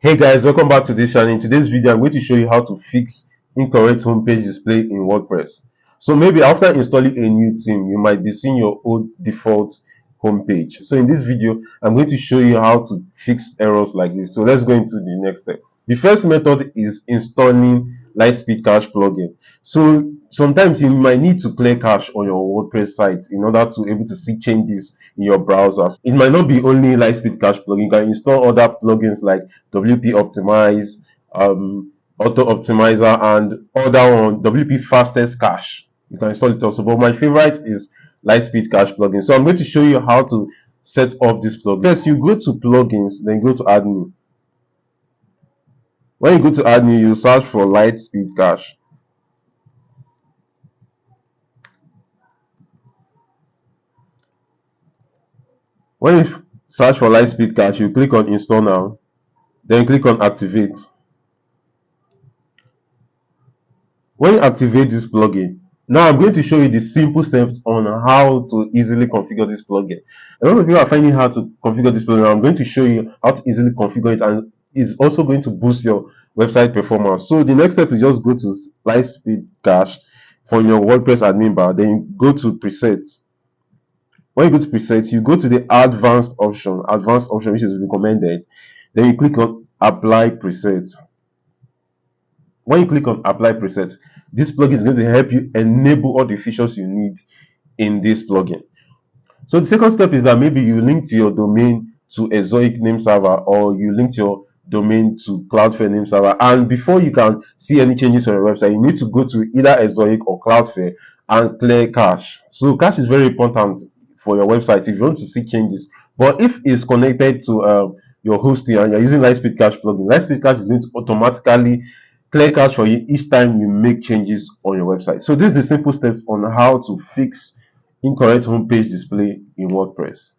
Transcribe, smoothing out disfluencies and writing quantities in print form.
Hey guys, welcome back to this channel. In today's video I'm going to show you how to fix incorrect homepage display in WordPress. So maybe after installing a new theme you might be seeing your old default homepage. So in this video I'm going to show you how to fix errors like this. So let's go into the next step. The first method is installing LITESPEED cache plugin. So sometimes you might need to clear cache on your WordPress site in order to able to see changes in your browsers. It might not be only LITESPEED cache plugin. You can install other plugins like WP Optimize, Auto Optimizer, and other one WP Fastest Cache. You can install it also, but my favorite is LITESPEED cache plugin. So I'm going to show you how to set up this plugin. First, you go to plugins, then go to add new. When you go to add new, you search for LITESPEED cache. When you search for LITESPEED cache, you click on install now, then click on activate. When you activate this plugin, now I'm going to show you the simple steps on how to easily configure this plugin. A lot of people are finding how to configure this plugin. I'm going to show you how to easily configure it, and it's also going to boost your website performance. So the next step is just go to LITESPEED cache from your WordPress admin bar, then you go to presets. When you go to presets, you go to the advanced option which is recommended, then you click on apply presets. When you click on apply presets, this plugin is going to help you enable all the features you need in this plugin. So the second step is that maybe you link to your domain to Exoic name server, or you link your domain to Cloudflare name server, and before you can see any changes on your website, you need to go to either Exoic or Cloudflare and clear cache. So cache is very important for your website if you want to see changes. But if it's connected to your hosting and you're using LITESPEED cache plugin, LITESPEED cache is going to automatically clear cache for you each time you make changes on your website. So this is the simple steps on how to fix incorrect homepage display in WordPress.